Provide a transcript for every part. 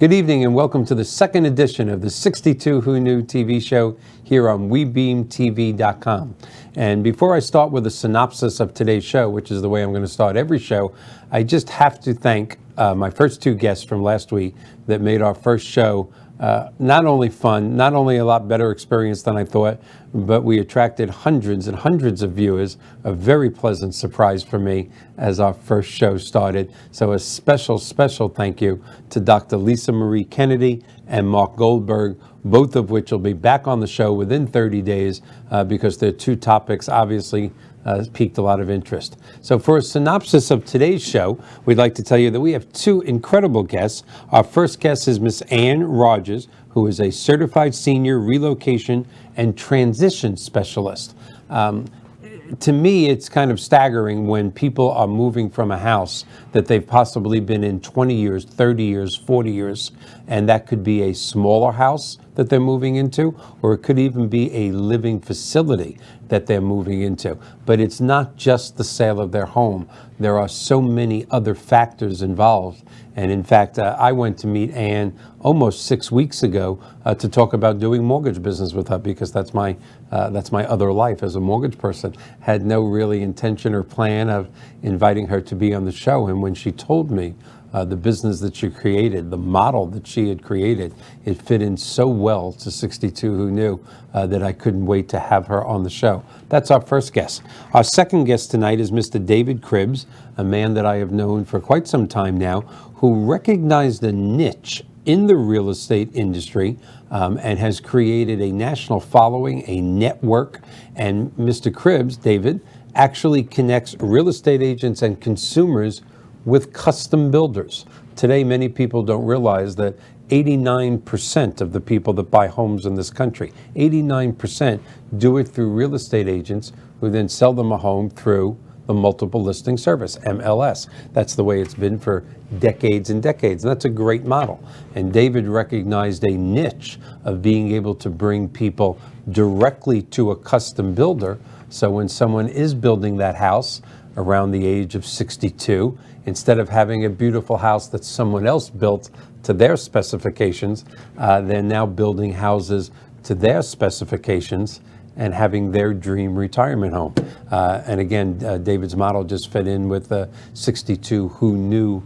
Good evening and welcome to the second edition of the 62 Who Knew TV show here on WeBeamTV.com. And before I start with a synopsis of today's show, which is the way I'm going to start every show, I just have to thank my first two guests from last week that made our first show not only fun, not only a lot better experience than I thought, but we attracted hundreds and hundreds of viewers. A very pleasant surprise for me as our first show started. So a special thank you to Dr. Lisa Marie Kennedy and Mark Goldberg, both of which will be back on the show within 30 days because their two topics obviously piqued a lot of interest. So for a synopsis of today's show, we'd like to tell you that we have two incredible guests. Our first guest is Miss Ann Rogers, who is a certified senior relocation and transition specialist. To me, it's kind of staggering when people are moving from a house that they've possibly been in 20 years, 30 years, 40 years, and that could be a smaller house that they're moving into, or it could even be a living facility that they're moving into. But it's not just the sale of their home. There are so many other factors involved. And in fact, I went to meet Ann almost 6 weeks ago to talk about doing mortgage business with her, because that's my other life as a mortgage person. Had no really intention or plan of inviting her to be on the show. And when she told me the business that she created, the model that she had created, it fit in so well to 62 Who Knew that I couldn't wait to have her on the show. That's our first guest. Our second guest tonight is Mr. David Cribbs, a man that I have known for quite some time now, who recognized a niche in the real estate industry and has created a national following, a network. And Mr. Cribbs, David, actually connects real estate agents and consumers with custom builders. Today, many people don't realize that 89% of the people that buy homes in this country, 89% do it through real estate agents who then sell them a home through the multiple listing service, MLS. That's the way it's been for decades and decades. And that's a great model. And David recognized a niche of being able to bring people directly to a custom builder. So when someone is building that house around the age of 62, instead of having a beautiful house that someone else built to their specifications, they're now building houses to their specifications and having their dream retirement home. And again, David's model just fit in with the 62 Who Knew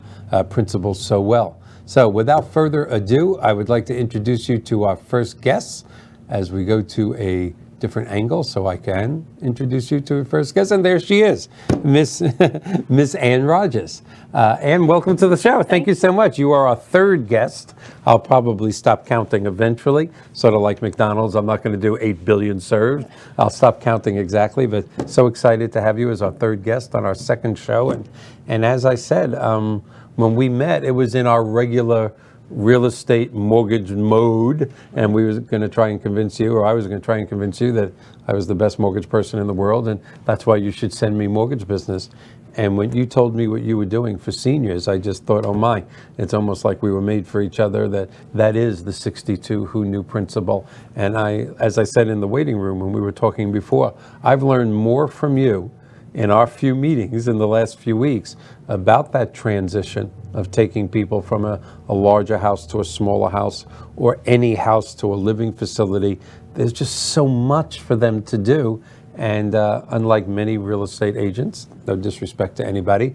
principles so well. So without further ado, I would like to introduce you to our first guest as we go to a different angle so I can introduce you to our first guest. And there she is, Miss Ann Rogers. Ann, welcome to the show. Thank you so much. You are our third guest. I'll probably stop counting eventually, sort of like McDonald's. I'm not going to do 8 billion served. I'll stop counting exactly, but so excited to have you as our third guest on our second show. And as I said, when we met, it was in our regular real estate mortgage mode, and we were going to try and convince you, or I was going to try and convince you that I was the best mortgage person in the world, and that's why you should send me mortgage business. And when you told me what you were doing for seniors, I just thought, oh my, it's almost like we were made for each other. That is the 62 Who Knew principle. And as I said in the waiting room when we were talking before, I've learned more from you in our few meetings in the last few weeks about that transition of taking people from a larger house to a smaller house, or any house to a living facility. There's just so much for them to do. And unlike many real estate agents, no disrespect to anybody,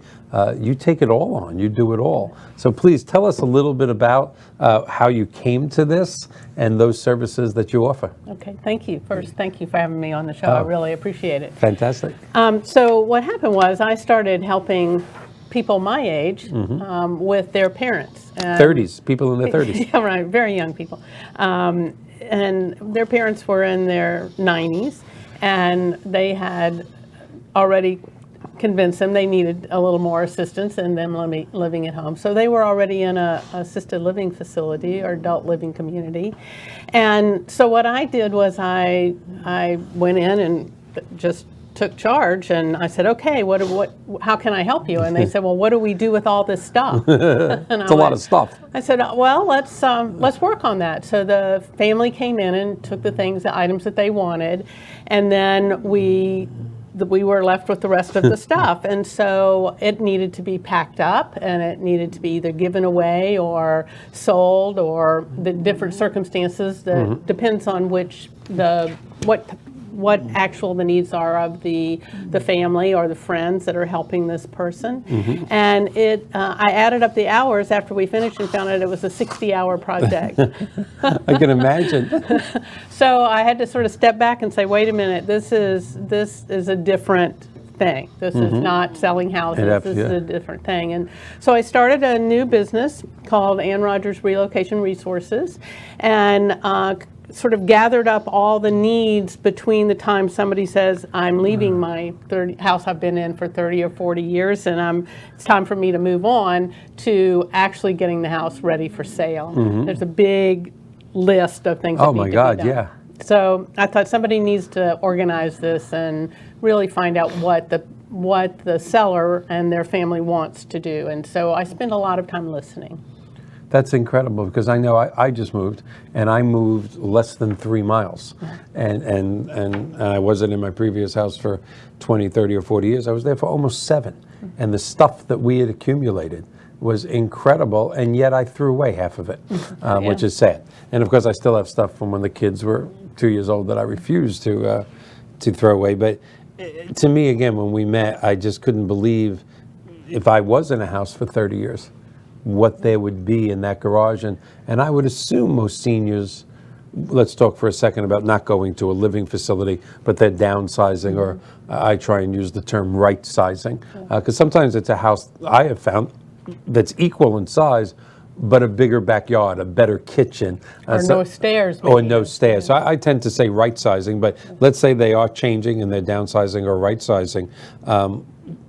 you take it all on, you do it all. So please tell us a little bit about how you came to this and those services that you offer. Okay, thank you. First, thank you for having me on the show. I really appreciate it. Fantastic. So what happened was I started helping people my age with their parents. 30s, people in their 30s. Yeah, right, very young people. And their parents were in their 90s. And they had already convinced them they needed a little more assistance in them living at home. So they were already in a assisted living facility or adult living community. And so what I did was I went in and just took charge, and I said, okay, how can I help you? And they said, well, what do we do with all this stuff? It's a lot of stuff. I said, well, let's work on that. So the family came in and took the items that they wanted, and then we we were left with the rest of the stuff. And so it needed to be packed up, and it needed to be either given away or sold, or the different circumstances that depends on what actual the needs are of the family or the friends that are helping this person. And I added up the hours after we finished and found out it was a 60-hour project. I can imagine. So I had to sort of step back and say, wait a minute, this is a different thing. This is not selling houses. This is a different thing. And so I started a new business called Ann Rogers Relocation Resources, and sort of gathered up all the needs between the time somebody says, I'm leaving my house I've been in for 30 or 40 years, and it's time for me to move on, to actually getting the house ready for sale. There's a big list of things that need to be done. Yeah. So I thought somebody needs to organize this and really find out what the seller and their family wants to do. And so I spend a lot of time listening. That's incredible, because I know I just moved, and I moved less than 3 miles. And I wasn't in my previous house for 20, 30, or 40 years. I was there for almost 7. And the stuff that we had accumulated was incredible, and yet I threw away half of it, which is sad. And of course, I still have stuff from when the kids were 2 years old that I refused to throw away. But to me, again, when we met, I just couldn't believe, if I was in a house for 30 years, what there would be in that garage. And I would assume most seniors, let's talk for a second about not going to a living facility, but they're downsizing, or I try and use the term right sizing, because sometimes it's a house I have found that's equal in size, but a bigger backyard, a better kitchen. Or no stairs. Or no stairs. So I tend to say right sizing, but let's say they are changing and they're downsizing or right sizing.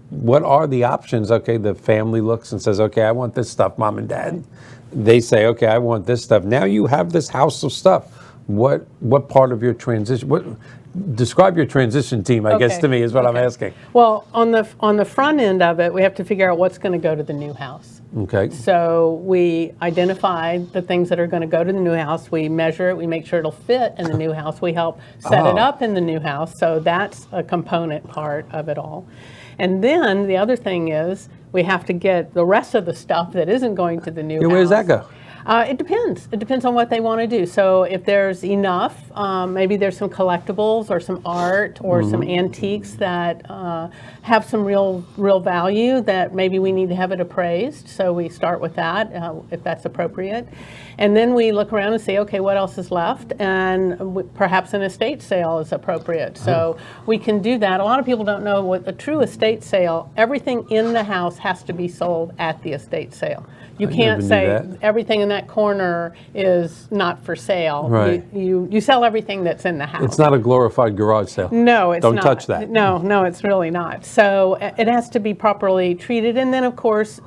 What are the options? Okay, the family looks and says, okay, I want this stuff, Mom and Dad. They say, okay, I want this stuff. Now you have this house of stuff. What part of your transition, describe your transition team, I guess, to me, is what I'm asking. Well, on the front end of it, we have to figure out what's going to go to the new house. Okay. So we identify the things that are going to go to the new house. We measure it. We make sure it'll fit in the new house. We help set it up in the new house. So that's a component part of it all. And then the other thing is we have to get the rest of the stuff that isn't going to the new house. Where does that go? It depends. It depends on what they want to do. So if there's enough, maybe there's some collectibles or some art or some antiques that have some real value that maybe we need to have it appraised. So we start with that, if that's appropriate. And then we look around and say, okay, what else is left? And perhaps an estate sale is appropriate. So we can do that. A lot of people don't know what a true estate sale, everything in the house has to be sold at the estate sale. You can't say everything in that corner is not for sale. Right. You sell everything that's in the house. It's not a glorified garage sale. No, it's not. Don't touch that. No, it's really not. So it has to be properly treated. And then, of course,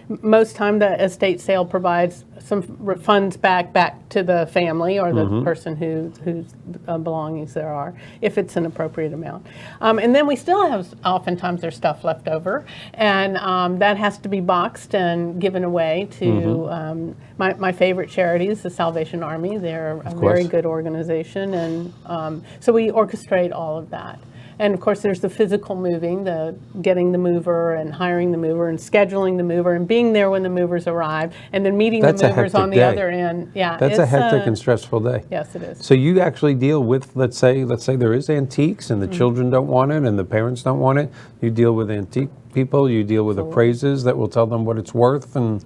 most time the estate sale provides some funds back to the family or the person whose belongings there are, if it's an appropriate amount. And then we still have, oftentimes there's stuff left over, and that has to be boxed and given away to my favorite charity is the Salvation Army. They're a very good organization, and so we orchestrate all of that. And of course, there's the physical moving, the getting the mover and hiring the mover and scheduling the mover and being there when the movers arrive, and then meeting the movers on the other end. Yeah, that's a hectic and stressful day. Yes, it is. So you actually deal with, let's say there is antiques and the children don't want it and the parents don't want it. You deal with antique people. You deal with appraisers that will tell them what it's worth, and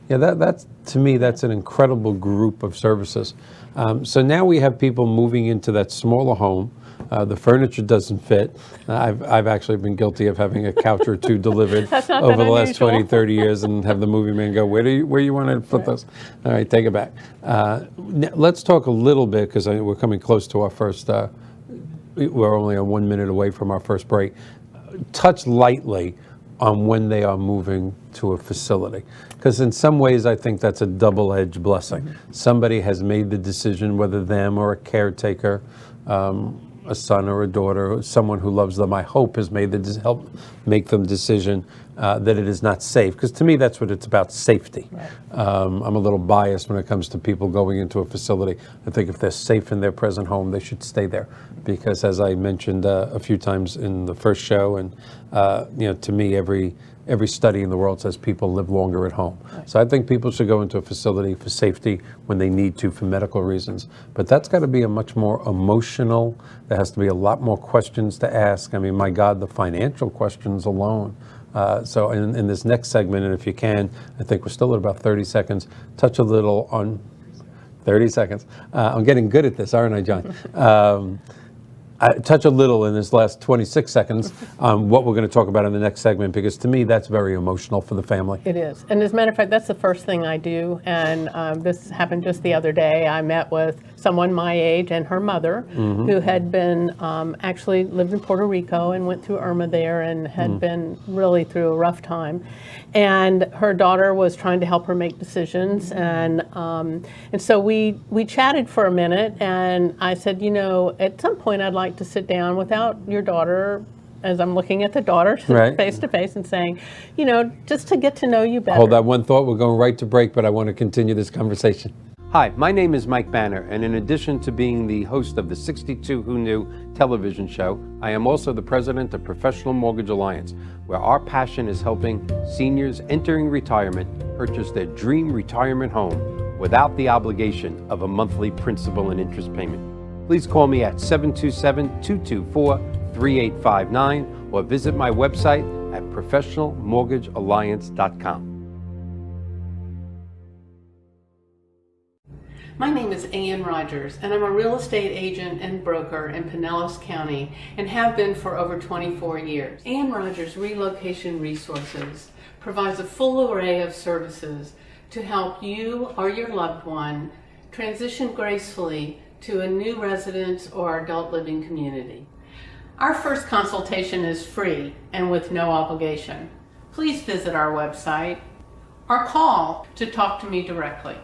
yeah, that's to me that's an incredible group of services. So now we have people moving into that smaller home. The furniture doesn't fit. I've actually been guilty of having a couch or two delivered over the last 20, 30 years and have the movie man go, where you want to put this? All right, take it back. Let's talk a little bit, because we're coming close to our first, we're only 1 minute away from our first break. Touch lightly on when they are moving to a facility. Because in some ways, I think that's a double-edged blessing. Somebody has made the decision, whether them or a caretaker, a son or a daughter, someone who loves them, I hope, has made help make them decision that it is not safe. Because to me, that's what it's about, safety. Right. I'm a little biased when it comes to people going into a facility. I think if they're safe in their present home, they should stay there. Because as I mentioned a few times in the first show, and to me, every study in the world says people live longer at home. Right. So I think people should go into a facility for safety when they need to for medical reasons. But that's got to be a much more emotional, there has to be a lot more questions to ask. I mean, my God, the financial questions alone. So in this next segment, and if you can, I think we're still at about 30 seconds, touch a little on 30 seconds. I'm getting good at this, aren't I, John? I touch a little in this last 26 seconds on what we're going to talk about in the next segment, because to me, that's very emotional for the family. It is. And as a matter of fact, that's the first thing I do. And this happened just the other day. I met with someone my age and her mother, who had been actually lived in Puerto Rico and went through Irma there and had been really through a rough time. And her daughter was trying to help her make decisions. And so we chatted for a minute, and I said, at some point I'd like to sit down without your daughter, as I'm looking at the daughter face to face and saying, just to get to know you better. Hold that one thought. We're going right to break, but I want to continue this conversation. Hi, my name is Mike Banner, and in addition to being the host of the 62 Who Knew television show, I am also the president of Professional Mortgage Alliance, where our passion is helping seniors entering retirement purchase their dream retirement home without the obligation of a monthly principal and interest payment. Please call me at 727-224-3859 or visit my website at professionalmortgagealliance.com. My name is Ann Rogers, and I'm a real estate agent and broker in Pinellas County and have been for over 24 years. Ann Rogers Relocation Resources provides a full array of services to help you or your loved one transition gracefully to a new residence or adult living community. Our first consultation is free and with no obligation. Please visit our website or call to talk to me directly.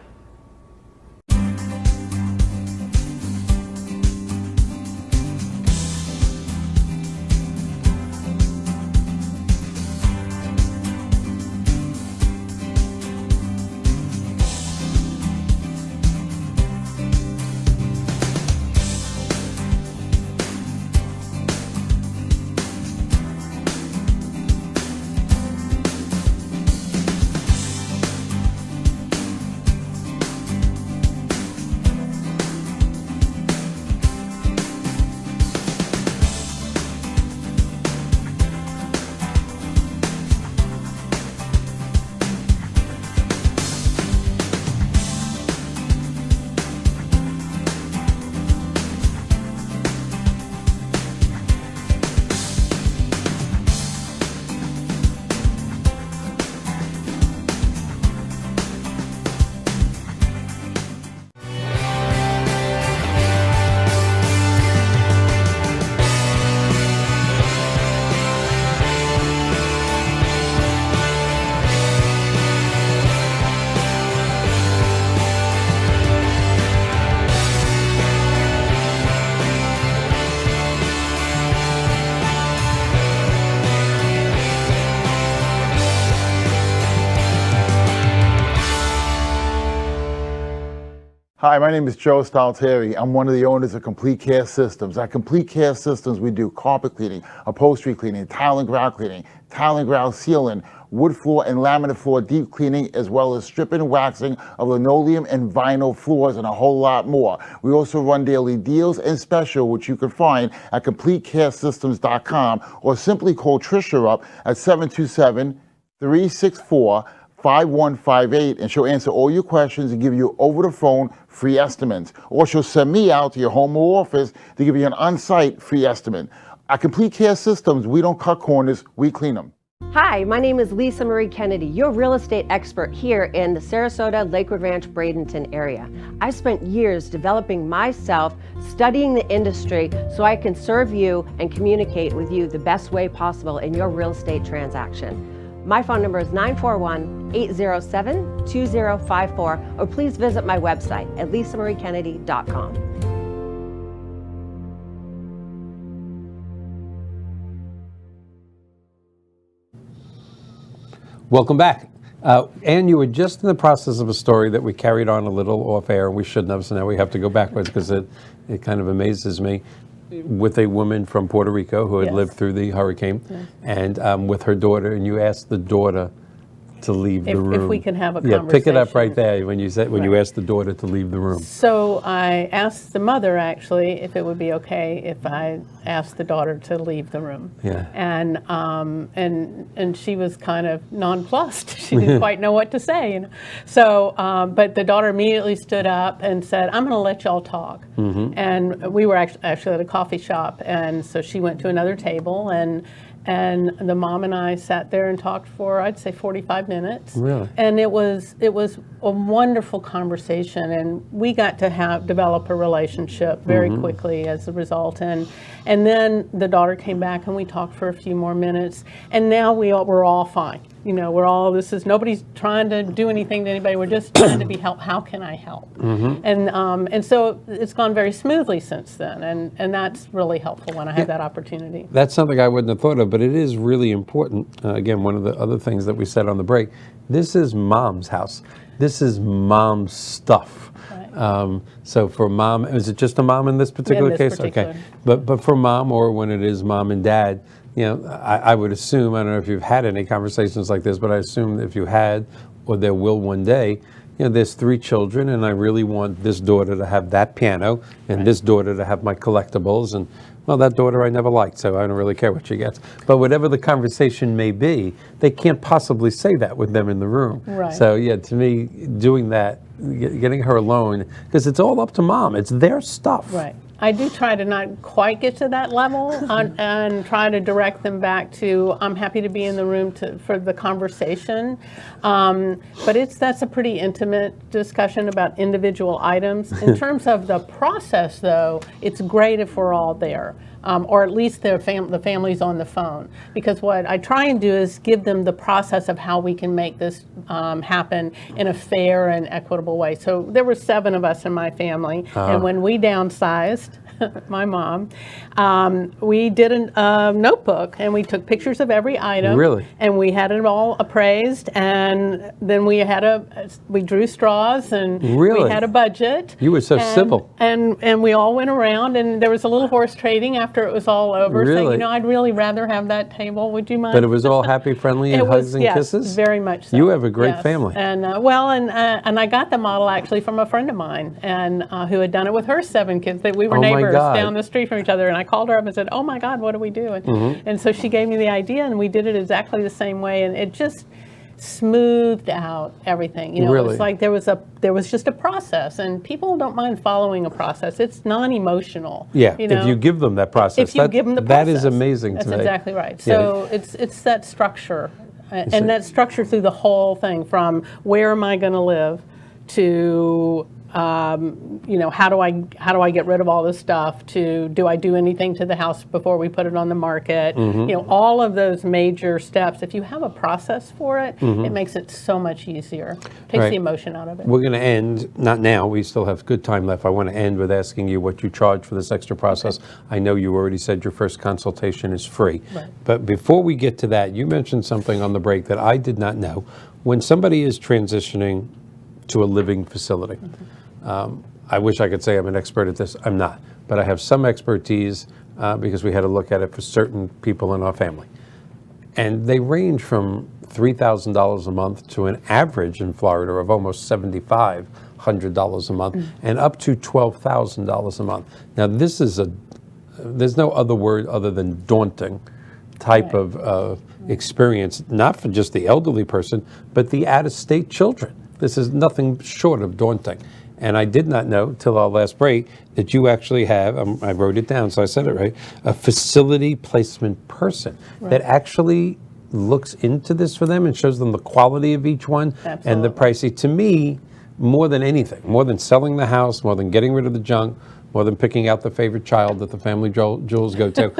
Hi, my name is Joe Stalteri. I'm one of the owners of Complete Care Systems. At Complete Care Systems, we do carpet cleaning, upholstery cleaning, tile and grout cleaning, tile and grout sealing, wood floor and laminate floor deep cleaning, as well as stripping and waxing of linoleum and vinyl floors, and a whole lot more. We also run daily deals and special, which you can find at CompleteCareSystems.com, or simply call Tricia up at 727-364-5158, and she'll answer all your questions and give you over the phone free estimates. Or she'll send me out to your home or office to give you an on-site free estimate. At Complete Care Systems, we don't cut corners, we clean them. Hi, my name is Lisa Marie Kennedy, your real estate expert here in the Sarasota, Lakewood Ranch, Bradenton area. I've spent years developing myself, studying the industry so I can serve you and communicate with you the best way possible in your real estate transaction. My phone number is 941-807-2054, or please visit my website at lisamariekennedy.com. Welcome back. Ann, you were just in the process of a story that we carried on a little off air, and we shouldn't have, so now we have to go backwards because it kind of amazes me, with a woman from Puerto Rico who had Yes. lived through the hurricane, and with her daughter, and you asked the daughter to leave the room. If we can have a Yeah, pick it up right conversation. there when you said you Right. asked the daughter to leave the room. So I asked the mother, actually, if it would be okay if I asked the daughter to leave the room. Yeah. And she was kind of nonplussed. She didn't quite know what to say. You know? So, but the daughter immediately stood up and said, "I'm going to let y'all talk." And we were actually at a coffee shop, and so she went to another table, and the mom and I sat there and talked for, I'd say, 45 minutes. Really? And it was a wonderful conversation, and we got to develop a relationship very quickly as a result. And then the daughter came back, and we talked for a few more minutes, and now we're all fine. You know, nobody's trying to do anything to anybody. We're just trying to be help. How can I help? And so it's gone very smoothly since then, and that's really helpful when I have that opportunity. That's something I wouldn't have thought of, but it is really important. Again, one of the other things that we said on the break, this is mom's house. This is mom's stuff. Right. So for mom, is it just a mom in this particular this case? particular. Okay. But for mom, or when it is mom and dad, you know, I would assume, I don't know if you've had any conversations like this, but I assume if you had, or there will one day, you know, there's 3 children, and I really want this daughter to have that piano, and this daughter to have my collectibles, and well, that daughter I never liked, so I don't really care what she gets. But whatever the conversation may be, they can't possibly say that with them in the room. Right. So yeah, to me, doing that, getting her alone, because it's all up to mom. It's their stuff. Right. I do try to not quite get to that level and try to direct them back to, I'm happy to be in the room for the conversation. But that's a pretty intimate discussion about individual items. In terms of the process, though, it's great if we're all there. Or at least the family's on the phone. Because what I try and do is give them the process of how we can make this happen in a fair and equitable way. So there were 7 of us in my family, and when we downsized, my mom, we did a notebook, and we took pictures of every item. Really? And we had it all appraised, and then we drew straws, and Really? we had a budget. You were so and, civil. And we all went around, and there was a little horse trading after it was all over, saying, Really? you know, I'd really rather have that table. Would you mind? But it was all happy, friendly, and It hugs was, and yes, kisses? very much so. You have a great Yes. family. And and I got the model actually from a friend of mine, and who had done it with her 7 kids. We were Oh, my neighbors God. down the street from each other, and I called her up and said, "Oh my God, what do we do?" And so she gave me the idea, and we did it exactly the same way, and it just smoothed out everything. You know, Really? it's like there was just a process, and people don't mind following a process. It's non-emotional. Yeah, you know? if you give them that process. If you give them the process. That is amazing That's to me. exactly right. Yeah. So it's that structure, and that structure through the whole thing, from where am I going to live to you know, how do I get rid of all this stuff, to do I do anything to the house before we put it on the market? Mm-hmm. You know, all of those major steps. If you have a process for it, it makes it so much easier. Takes Right. the emotion out of it. We're going to end, not now, we still have good time left. I want to end with asking you what you charge for this extra process. I know you already said your first consultation is free. Right. But before we get to that, you mentioned something on the break that I did not know. When somebody is transitioning to a living facility, I wish I could say I'm an expert at this. I'm not. But I have some expertise because we had to look at it for certain people in our family. And they range from $3,000 a month to an average in Florida of almost $7,500 a month, and up to $12,000 a month. Now, this is there's no other word other than daunting type of experience, not for just the elderly person, but the out-of-state children. This is nothing short of daunting. And I did not know till our last break that you actually have, I wrote it down so I said it right, a facility placement person that actually looks into this for them and shows them the quality of each one and the pricey. To me, more than anything, more than selling the house, more than getting rid of the junk, more than picking out the favorite child that the family jewels go to,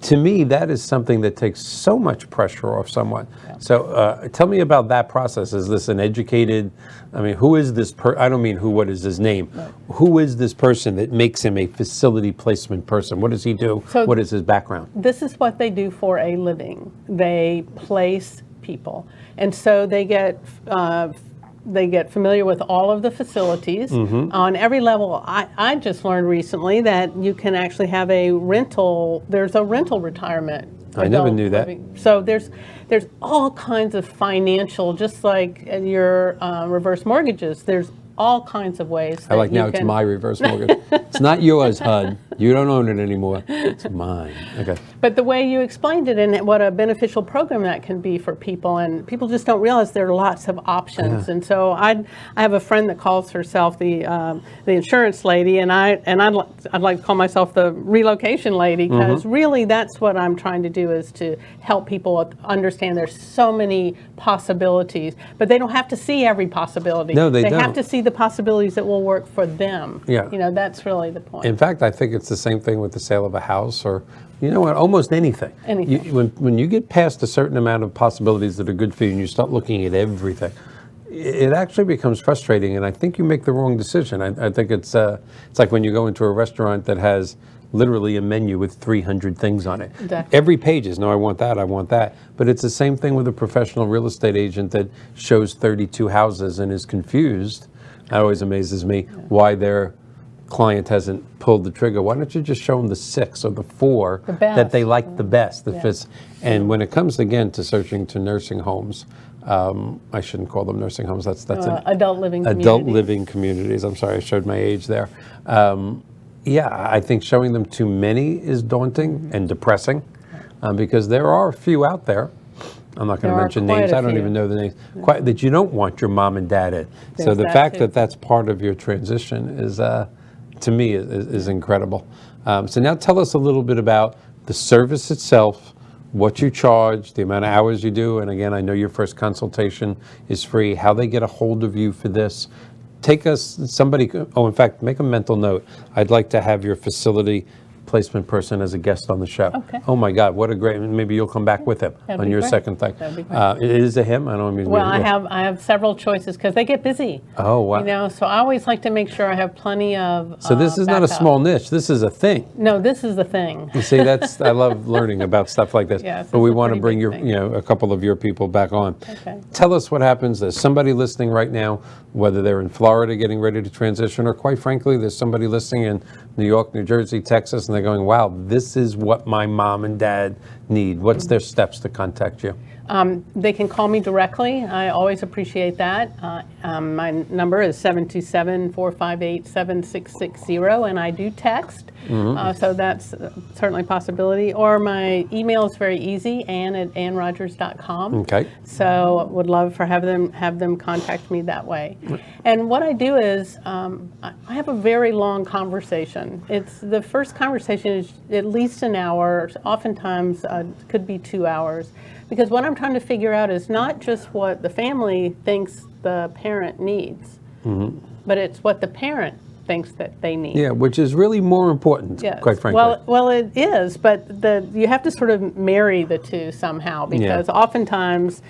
to me, that is something that takes so much pressure off someone. So tell me about that process. Is this an educated, I mean, who is this I don't mean what is his name? Right. Who is this person that makes him a facility placement person? What does he do? So what is his background? This is what they do for a living. They place people. And so they get familiar with all of the facilities on every level. I just learned recently that you can actually have there's a rental retirement. I never knew that. So there's all kinds of financial, just like your reverse mortgages, there's all kinds of ways. I like now it's my reverse mortgage. It's not yours, HUD. You don't own it anymore. It's mine. Okay. But the way you explained it and what a beneficial program that can be for people, and people just don't realize there are lots of options. And so I have a friend that calls herself the insurance lady, and I'd like to call myself the relocation lady, because really that's what I'm trying to do, is to help people understand there's so many possibilities, but they don't have to see every possibility. No, they don't. Have to see the possibilities that will work for them. Yeah. You know, that's really the point. In fact, I think it's the same thing with the sale of a house, or, you know what, almost anything. When you get past a certain amount of possibilities that are good for you and you start looking at everything, it actually becomes frustrating, and I think you make the wrong decision. I think it's like when you go into a restaurant that has literally a menu with 300 things on it. Exactly. Every page is, no, I want that. But it's the same thing with a professional real estate agent that shows 32 houses and is confused. That always amazes me, why their client hasn't pulled the trigger. Why don't you just show them the 6 or the 4 that they like the best, that fits? And when it comes, again, to searching to nursing homes, I shouldn't call them nursing homes. That's adult living communities. Adult living communities. I'm sorry, I showed my age there. Yeah, I think showing them too many is daunting and depressing, because there are a few out there. I'm not going to mention names. I don't even know the names. Quite, that you don't want your mom and dad in. So the fact that that's part of your transition is, to me, is incredible. So now tell us a little bit about the service itself, what you charge, the amount of hours you do, and again, I know your first consultation is free, how they get a hold of you for this. Take us, in fact, make a mental note. I'd like to have your facility placement person as a guest on the show. Okay. Oh my God, what a great, maybe you'll come back with him on your second thing. That'd be great. It is a him? I don't mean. Well, I have several choices because they get busy. Oh, wow. You know, so I always like to make sure I have plenty of So this is not a small niche, this is a thing. No, this is the thing. You see, I love learning about stuff like this. Yes, but we it's a want to pretty bring big thing. a couple of your people back on. Okay. Tell us what happens. There's somebody listening right now, whether they're in Florida getting ready to transition, or quite frankly, there's somebody listening in New York, New Jersey, Texas, and they're going, wow, this is what my mom and dad need. What's their steps to contact you? They can call me directly. I always appreciate that. My number is 727-458-7660, and I do text. So that's certainly a possibility. Or my email is very easy, ann@annrogers.com. Okay. So would love for have them contact me that way. And what I do is I have a very long conversation. The first conversation is at least an hour. Oftentimes could be 2 hours. Because what I'm trying to figure out is not just what the family thinks the parent needs, but it's what the parent thinks that they need. Yeah, which is really more important, quite frankly. Well, it is, but you have to sort of marry the two somehow, because oftentimes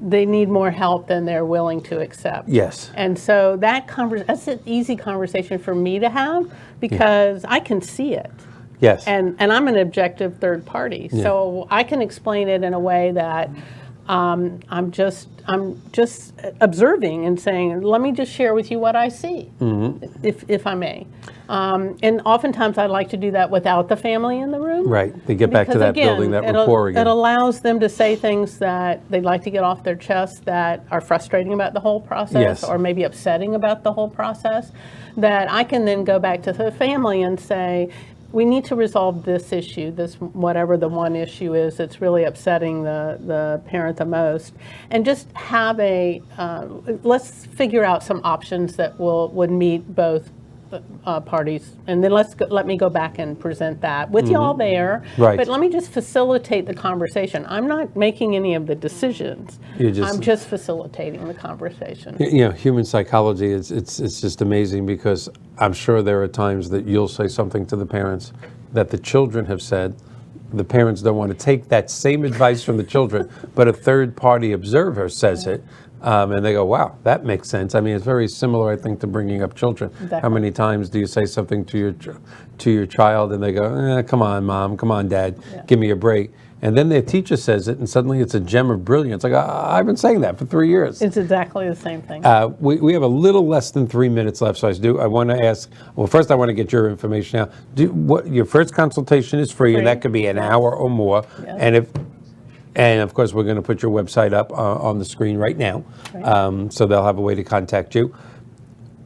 they need more help than they're willing to accept. Yes. And so that's an easy conversation for me to have, because I can see it. Yes. And I'm an objective third party, so I can explain it in a way that I'm just observing and saying, let me just share with you what I see, if I may. And oftentimes I like to do that without the family in the room. Right. They get back to that, again, building that rapport again. It allows them to say things that they'd like to get off their chest that are frustrating about the whole process, or maybe upsetting about the whole process, that I can then go back to the family and say, we need to resolve this issue, whatever the one issue is that's really upsetting the parent the most, and just have let's figure out some options that would meet both parties, and then let me go back and present that with you all there. Right. But let me just facilitate the conversation. I'm not making any of the decisions. I'm just facilitating the conversation. You know, human psychology, it's just amazing, because I'm sure there are times that you'll say something to the parents that the children have said. The parents don't want to take that same advice from the children, but a third-party observer says it. And they go, wow, that makes sense. I mean, it's very similar, I think, to bringing up children. Exactly. How many times do you say something to your child and they go, come on, Mom, come on, Dad, give me a break. and then their teacher says it, and suddenly it's a gem of brilliance. Like, I've been saying that for 3 years. It's exactly the same thing. We have a little less than 3 minutes left, so I want to ask, well, first I want to get your information out. Your first consultation is free, and that could be an hour or more. Yes. And of course, we're going to put your website up on the screen right now, so they'll have a way to contact you.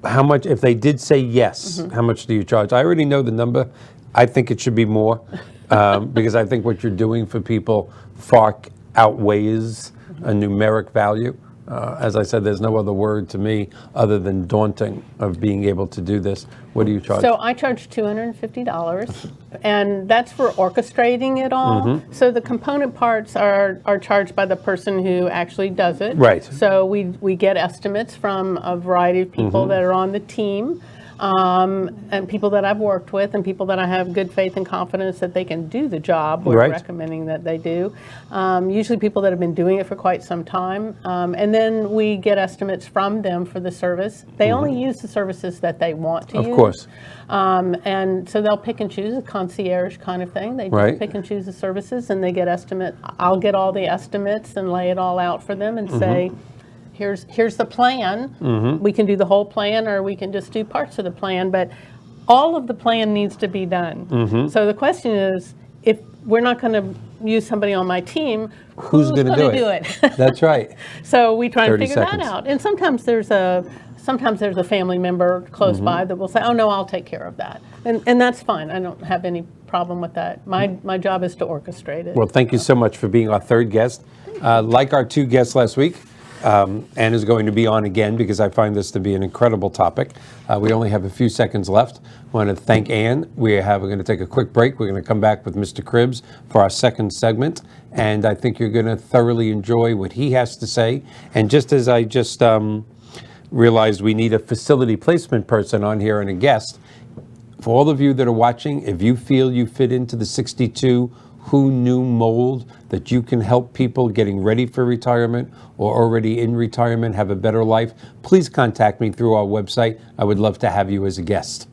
How much, if they did say yes, how much do you charge? I already know the number. I think it should be more, because I think what you're doing for people far outweighs a numeric value. As I said, there's no other word to me other than daunting of being able to do this. What do you charge? So I charge $250, and that's for orchestrating it all. So the component parts are charged by the person who actually does it. Right. So we get estimates from a variety of people that are on the team. And people that I've worked with and people that I have good faith and confidence that they can do the job we're recommending that they do. Usually people that have been doing it for quite some time. And then we get estimates from them for the service. They only use the services that they want to use. Of course. And so they'll pick and choose, a concierge kind of thing. They just pick and choose the services, and they get estimate. I'll get all the estimates and lay it all out for them and say, here's the plan. We can do the whole plan, or we can just do parts of the plan, but all of the plan needs to be done. So the question is, if we're not going to use somebody on my team, who's going to do it? That's right. So we try and figure 30 seconds. that out. And sometimes there's a family member close by that will say, oh no, I'll take care of that. And that's fine. I don't have any problem with that. My job is to orchestrate it. Well, thank you so much for being our third guest. Like our two guests last week, Ann is going to be on again because I find this to be an incredible topic. We only have a few seconds left. I want to thank Ann. We're going to take a quick break. We're going to come back with Mr. Cribbs for our second segment, and I think you're going to thoroughly enjoy what he has to say. And just as I just realized we need a facility placement person on here and a guest, for all of you that are watching, if you feel you fit into the 62 Who Knew mold, that you can help people getting ready for retirement or already in retirement have a better life, please contact me through our website. I would love to have you as a guest.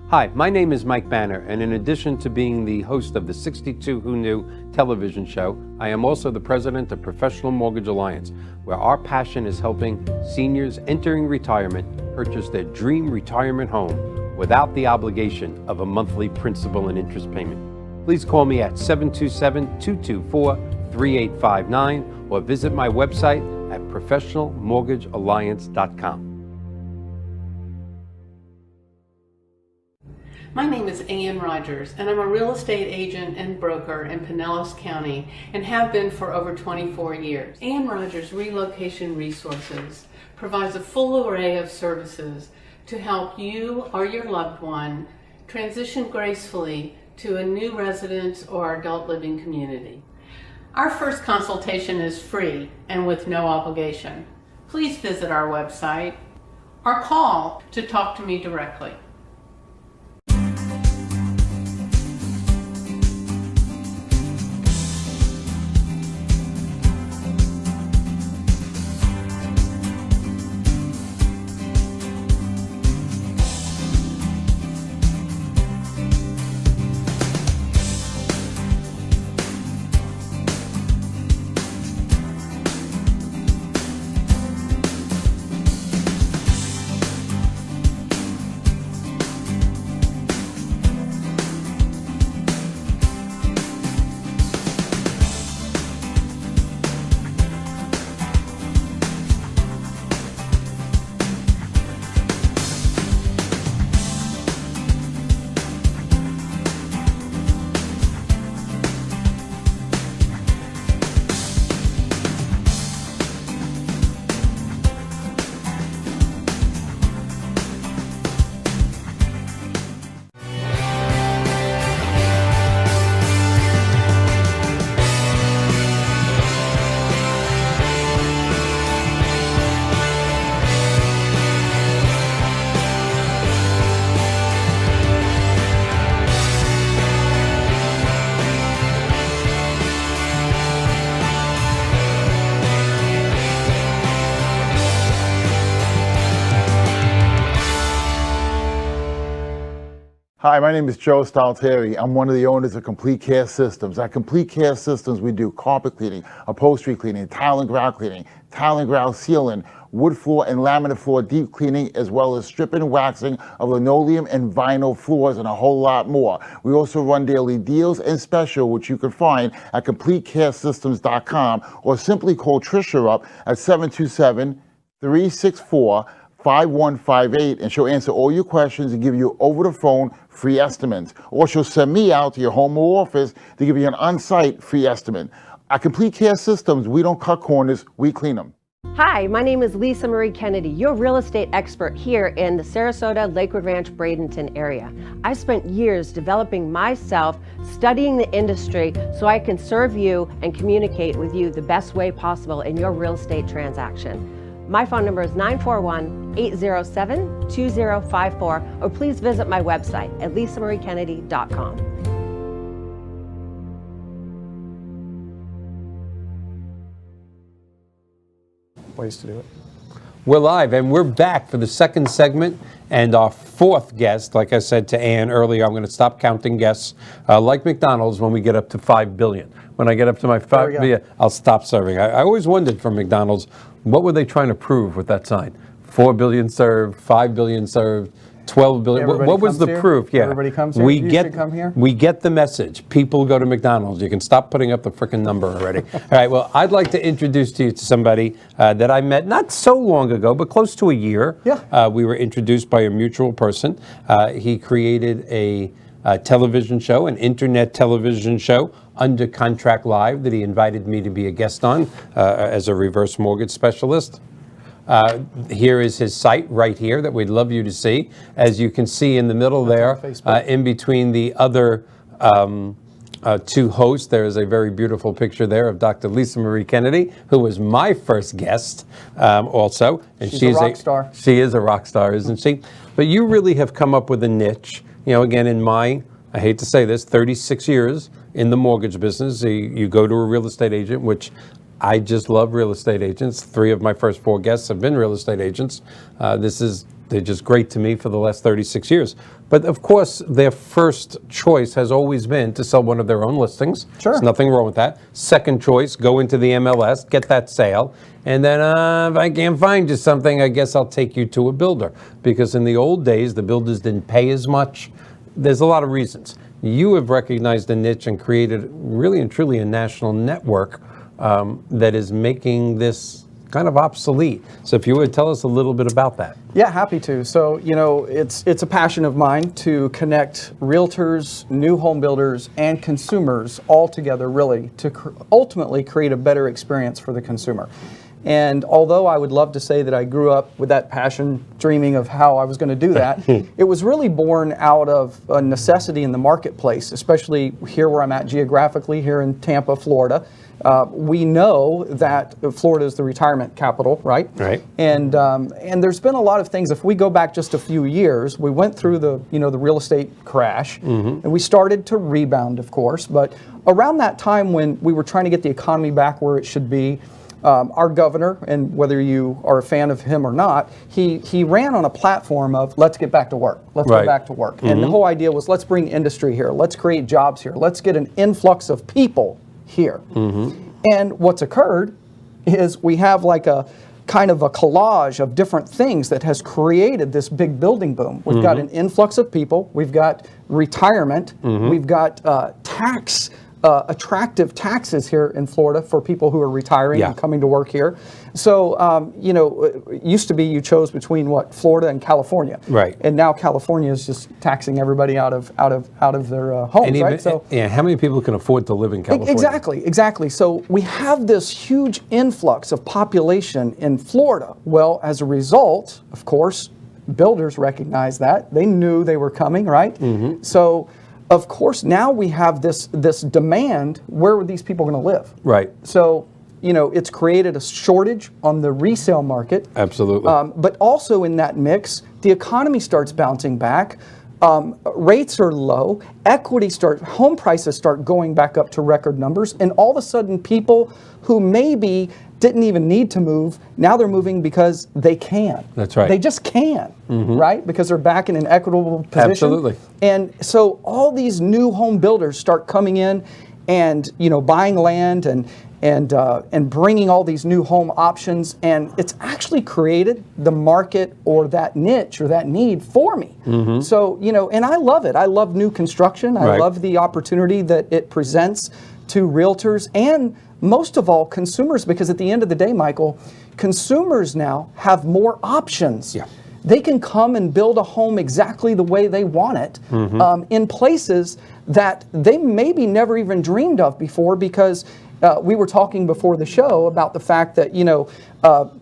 Hi, my name is Mike Banner, and in addition to being the host of the 62 Who Knew television show, I am also the president of Professional Mortgage Alliance, where our passion is helping seniors entering retirement purchase their dream retirement home without the obligation of a monthly principal and interest payment. Please call me at 727-224-3859 or visit my website at professionalmortgagealliance.com. My name is Ann Rogers, and I'm a real estate agent and broker in Pinellas County and have been for over 24 years. Ann Rogers Relocation Resources provides a full array of services to help you or your loved one transition gracefully to a new residence or adult living community. Our first consultation is free and with no obligation. Please visit our website or call to talk to me directly. Hi, my name is Joe Stalteri. I'm one of the owners of Complete Care Systems. At Complete Care Systems, we do carpet cleaning, upholstery cleaning, tile and grout sealing, wood floor and laminate floor deep cleaning, as well as stripping and waxing of linoleum and vinyl floors, and a whole lot more. We also run daily deals and special, which you can find at CompleteCareSystems.com, or simply call Tricia up at 727-364-5158, and she'll answer all your questions and give you over the phone free estimates. Or she'll send me out to your home or office to give you an on-site free estimate. At Complete Care Systems, we don't cut corners, we clean them. Hi, my name is Lisa Marie Kennedy, your real estate expert here in the Sarasota, Lakewood Ranch, Bradenton area. I spent years developing myself, studying the industry so I can serve you and communicate with you the best way possible in your real estate transaction. My phone number is 941-807-2054, or please visit my website at lisamariekennedy.com. Ways to do it. We're live, and we're back for the second segment and our fourth guest. Like I said to Ann earlier, I'm going to stop counting guests. Like McDonald's, when we get up to 5 billion. When I get up to my 5 billion, I'll stop serving. I always wondered from McDonald's, what were they trying to prove with that sign? 4 billion served, 5 billion served, 12 billion. What was the proof? Yeah, everybody comes here. You should come here. We get the message. People go to McDonald's. You can stop putting up the frickin' number already. All right. Well, I'd like to introduce to you to somebody that I met not so long ago, but close to a year. Yeah. We were introduced by a mutual person. He created a television show, an internet television show, Under Contract Live, that he invited me to be a guest on as a reverse mortgage specialist. Here is his site right here that we'd love you to see. As you can see in the middle there, in between the other two hosts, there is a very beautiful picture there of Dr. Lisa Marie Kennedy, who was my first guest also. And She's a rock star. She is a rock star, isn't she? But you really have come up with a niche. You know, again, in my, I hate to say this, 36 years in the mortgage business, you go to a real estate agent, which I just love real estate agents. 3 of my first 4 guests have been real estate agents. They're just great to me for the last 36 years. But of course, their first choice has always been to sell one of their own listings. Sure. There's nothing wrong with that. Second choice, go into the MLS, get that sale. And then if I can't find you something, I guess I'll take you to a builder. Because in the old days, the builders didn't pay as much. There's a lot of reasons. You have recognized a niche and created really and truly a national network that is making this kind of obsolete. So if you would tell us a little bit about that. Yeah, happy to. So, you know, it's a passion of mine to connect realtors, new home builders, and consumers all together, really, to ultimately create a better experience for the consumer. And although I would love to say that I grew up with that passion, dreaming of how I was going to do that, it was really born out of a necessity in the marketplace, especially here where I'm at geographically, here in Tampa, Florida. We know that Florida is the retirement capital, right? Right. And there's been a lot of things. If we go back just a few years, we went through the real estate crash, and we started to rebound, of course. But around that time when we were trying to get the economy back where it should be, our governor, and whether you are a fan of him or not, he ran on a platform of let's get back to work. Let's Right. go back to work. And the whole idea was let's bring industry here. Let's create jobs here. Let's get an influx of people here. And what's occurred is we have like a kind of a collage of different things that has created this big building boom. We've got an influx of people. We've got retirement. We've got attractive taxes here in Florida for people who are retiring and coming to work here. So, it used to be you chose between Florida and California, Right. And now California is just taxing everybody out of their homes, And even, right? So, yeah, how many people can afford to live in California? Exactly. So we have this huge influx of population in Florida. Well, as a result, of course, builders recognize that. They knew they were coming, right? So, of course, now we have this demand. Where are these people going to live? Right. So, it's created a shortage on the resale market. Absolutely. But also in that mix, the economy starts bouncing back. Rates are low. Home prices start going back up to record numbers. And all of a sudden, people who maybe didn't even need to move. Now they're moving because they can. That's right. They just can, right? Because they're back in an equitable position. Absolutely. And so all these new home builders start coming in and, you know, buying land and bringing all these new home options, and it's actually created the market or that niche or that need for me. So, you know, and I love it. I love new construction. I Right. love the opportunity that it presents to realtors and most of all consumers, because at the end of the day, Michael, consumers now have more options. Yeah. They can come and build a home exactly the way they want it in places that they maybe never even dreamed of before, because we were talking before the show about the fact that, you know,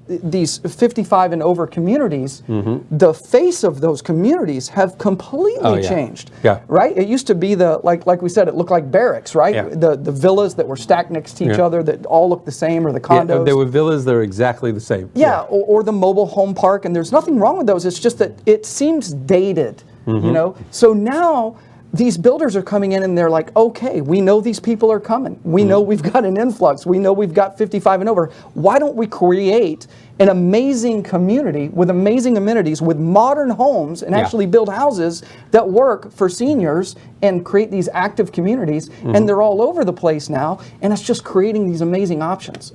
these 55 and over communities, the face of those communities have completely changed. Yeah. Right? It used to be like we said, it looked like barracks, right? Yeah. The villas that were stacked next to each other that all looked the same, or the Yeah, condos. there were villas that are exactly the same. Yeah, or the mobile home park, and there's nothing wrong with those. It's just that it seems dated, you know? So now these builders are coming in and they're like, okay, we know these people are coming. We know we've got an influx. We know we've got 55 and over. Why don't we create an amazing community with amazing amenities, with modern homes, and actually build houses that work for seniors and create these active communities? And they're all over the place now, and it's just creating these amazing options.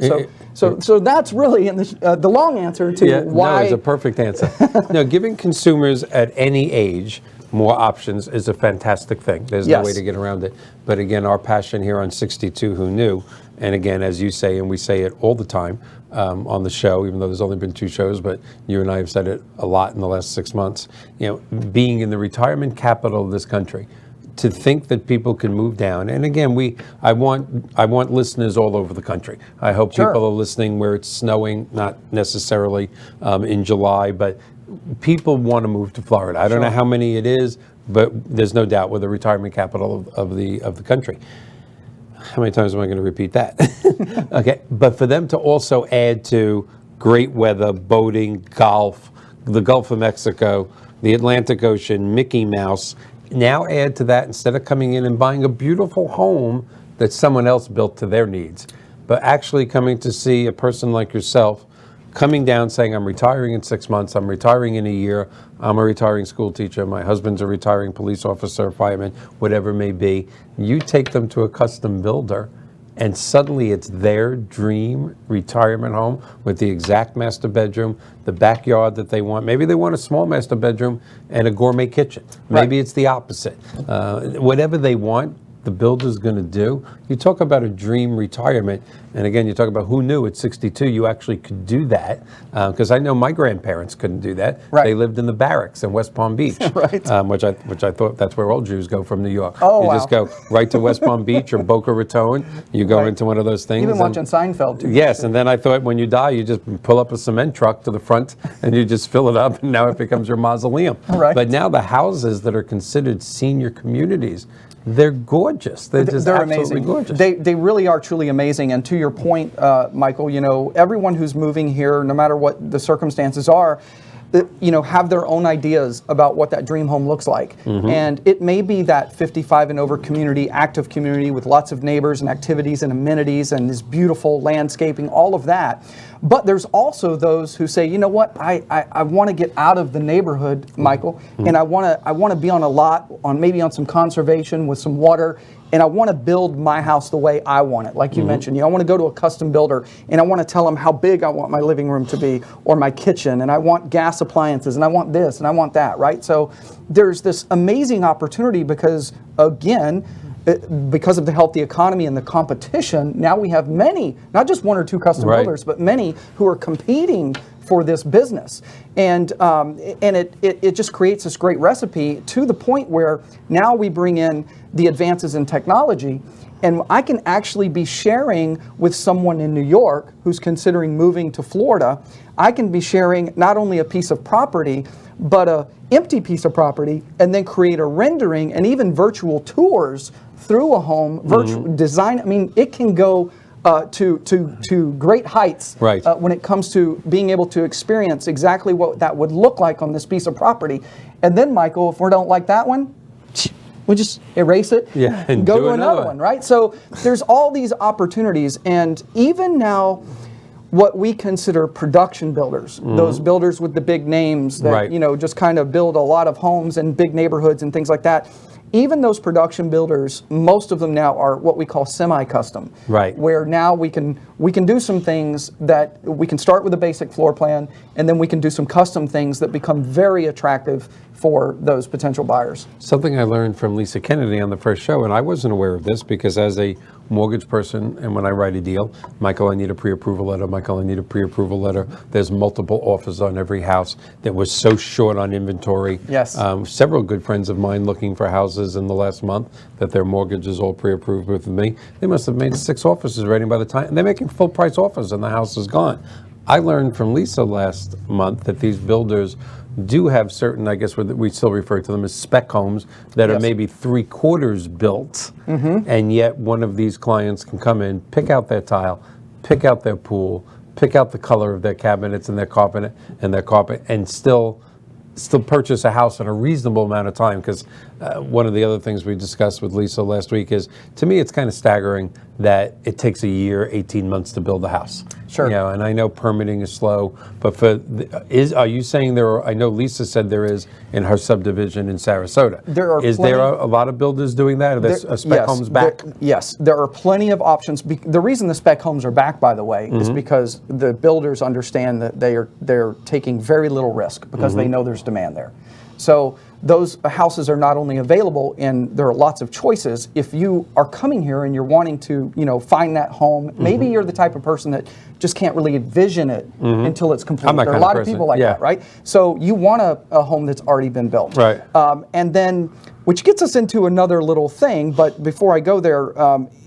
So that's really in the long answer to why. No, it's a perfect answer. No, giving consumers at any age more options is a fantastic thing. There's no way to get around it. But again, our passion here on 62 Who Knew, and again, as you say, and we say it all the time on the show, even though there's only been 2 shows, but you and I have said it a lot in the last 6 months, you know, being in the retirement capital of this country, to think that people can move down. And again, I want listeners all over the country. I hope people are listening where it's snowing, not necessarily in July, but people want to move to Florida. I don't know how many it is, but there's no doubt we're the retirement capital of the country. How many times am I going to repeat that? Okay, but for them to also add to great weather, boating, golf, the Gulf of Mexico, the Atlantic Ocean, Mickey Mouse, now add to that, instead of coming in and buying a beautiful home that someone else built to their needs, but actually coming to see a person like yourself coming down saying, I'm retiring in 6 months, I'm retiring in a year, I'm a retiring school teacher, my husband's a retiring police officer, fireman, whatever it may be. You take them to a custom builder, and suddenly it's their dream retirement home with the exact master bedroom, the backyard that they want. Maybe they want a small master bedroom and a gourmet kitchen. Maybe it's the opposite. Whatever they want, the builder's going to do. You talk about a dream retirement, and again, you talk about who knew at 62 you actually could do that, because I know my grandparents couldn't do that. They lived in the barracks in West Palm Beach, which I thought that's where all Jews go from New York. You just go right to West Palm Beach or Boca Raton, you go into one of those things. You've been watching Seinfeld too. Yes, and then I thought when you die, you just pull up a cement truck to the front and you just fill it up, and now it becomes your mausoleum. But now the houses that are considered senior communities, they're gorgeous. They're just absolutely amazing. Gorgeous. They really are truly amazing. And to your point, Michael, you know, everyone who's moving here, no matter what the circumstances are, you know, have their own ideas about what that dream home looks like. And it may be that 55 and over community, active community with lots of neighbors and activities and amenities and this beautiful landscaping, all of that. But there's also those who say, you know what, I want to get out of the neighborhood, Michael, and I want to be on a lot, maybe on some conservation with some water, and I want to build my house the way I want it, like you mentioned. You know, I want to go to a custom builder, and I want to tell them how big I want my living room to be, or my kitchen, and I want gas appliances, and I want this, and I want that, right? So there's this amazing opportunity because, again, because of the healthy economy and the competition, now we have many, not just 1 or 2 custom builders, but many who are competing for this business. And it just creates this great recipe to the point where now we bring in the advances in technology, and I can actually be sharing with someone in New York who's considering moving to Florida. I can be sharing not only a piece of property, but a empty piece of property, and then create a rendering and even virtual tours through a home, virtual design. I mean, it can go to great heights when it comes to being able to experience exactly what that would look like on this piece of property. And then, Michael, if we don't like that one, we just erase it and go to another one, right? So there's all these opportunities, and even now, what we consider production builders, those builders with the big names that, Right. you know, just kind of build a lot of homes in big neighborhoods and things like that. Even those production builders, most of them now are what we call semi-custom. Right. Where now we can do some things that we can start with a basic floor plan, and then we can do some custom things that become very attractive for those potential buyers. Something I learned from Lisa Kennedy on the first show, and I wasn't aware of this because as a mortgage person, and when I write a deal, Michael, I need a pre-approval letter. Michael, I need a pre-approval letter. There's multiple offers on every house that was so short on inventory. Yes. Several good friends of mine looking for houses in the last month that their mortgage is all pre-approved with me. They must have made 6 offers already by the time, and they're making full price offers and the house is gone. I learned from Lisa last month that these builders do have certain, I guess we still refer to them as spec homes that are Yes. maybe 3/4 built, and yet one of these clients can come in, pick out their tile, pick out their pool, pick out the color of their cabinets and their carpet, and still purchase a house in a reasonable amount of time. Because one of the other things we discussed with Lisa last week is, to me, it's kind of staggering that it takes a year, 18 months to build a house. Sure. You know, and I know permitting is slow, but are you saying there are, I know Lisa said there is in her subdivision in Sarasota. There are Is there a lot of builders doing that? Are there spec homes back? Yes, there are plenty of options. The reason the spec homes are back, by the way, is because the builders understand that they're taking very little risk because they know there's demand there. So those houses are not only available, and there are lots of choices. If you are coming here and you're wanting to, you know, find that home, maybe you're the type of person that just can't really envision it until it's complete. I'm that There are a kind of lot of person. people like Yeah. that, right? So you want a home that's already been built. Right. And then, which gets us into another little thing, but before I go there,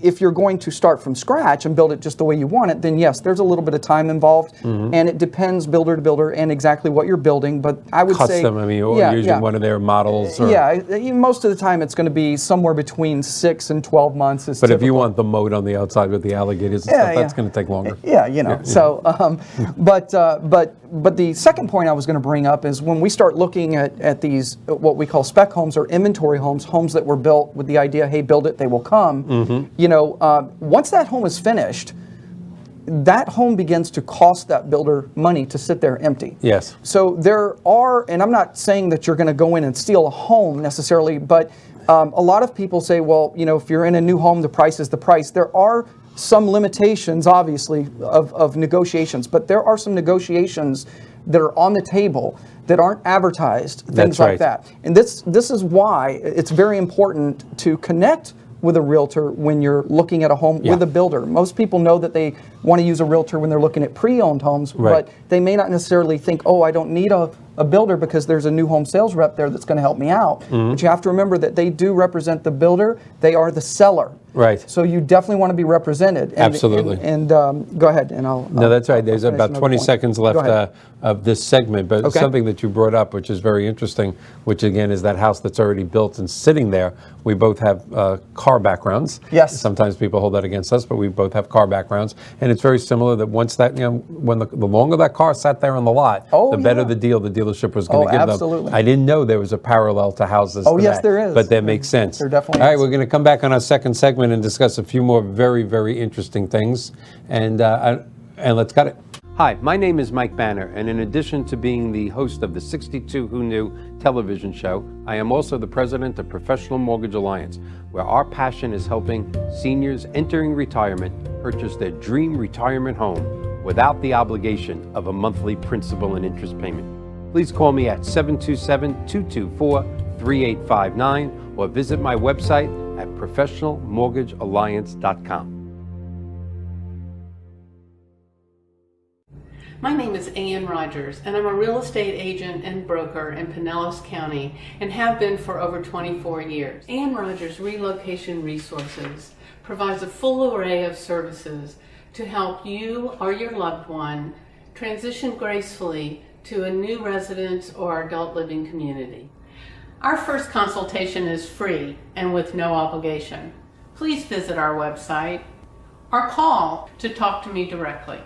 if you're going to start from scratch and build it just the way you want it, then yes, there's a little bit of time involved, and it depends builder to builder and exactly what you're building, but I would say... Custom, I mean, or using one of their models? Or, Yeah, most of the time it's going to be somewhere between 6 and 12 months. Is But if you typical. want the moat on the outside with the alligators and stuff, that's going to take longer. Yeah, you know. So, but the second point I was going to bring up is when we start looking at these what we call spec homes or inventory homes, homes that were built with the idea, hey, build it, they will come. You know, once that home is finished, that home begins to cost that builder money to sit there empty. Yes. So there are, and I'm not saying that you're going to go in and steal a home necessarily, but a lot of people say, well, you know, if you're in a new home, the price is the price. There are some limitations, obviously, of negotiations, but there are some negotiations that are on the table that aren't advertised, things That's like right. that. And this is why it's very important to connect with a realtor when you're looking at a home with a builder. Most people know that they want to use a realtor when they're looking at pre-owned homes, Right. but they may not necessarily think, oh, I don't need a builder because there's a new home sales rep there that's going to help me out. But you have to remember that they do represent the builder. They are the seller. Right. So you definitely want to be represented. Absolutely. And go ahead, and I'll... No, that's right. There's I'll finish about another 20 point. seconds Go left ahead. of this segment, but Okay. something that you brought up, which is very interesting, which again is that house that's already built and sitting there. We both have car backgrounds. Yes. Sometimes people hold that against us, but we both have car backgrounds. And it's very similar that once that, you know, when the longer that car sat there on the lot, Oh, the better yeah. the deal the dealership was going to give absolutely. them. I didn't know there was a parallel to houses Oh, to yes, that, there is. but that makes sense. There definitely All right, is. we're going to come back on our second segment and discuss a few more very, very interesting things. And let's cut it. Hi, my name is Mike Banner, and in addition to being the host of the 62 Who Knew television show, I am also the president of Professional Mortgage Alliance, where our passion is helping seniors entering retirement purchase their dream retirement home without the obligation of a monthly principal and interest payment. Please call me at 727-224-3859 or visit my website at professionalmortgagealliance.com. My name is Ann Rogers, and I'm a real estate agent and broker in Pinellas County and have been for over 24 years. Ann Rogers Relocation Resources provides a full array of services to help you or your loved one transition gracefully to a new residence or adult living community. Our first consultation is free and with no obligation. Please visit our website or call to talk to me directly.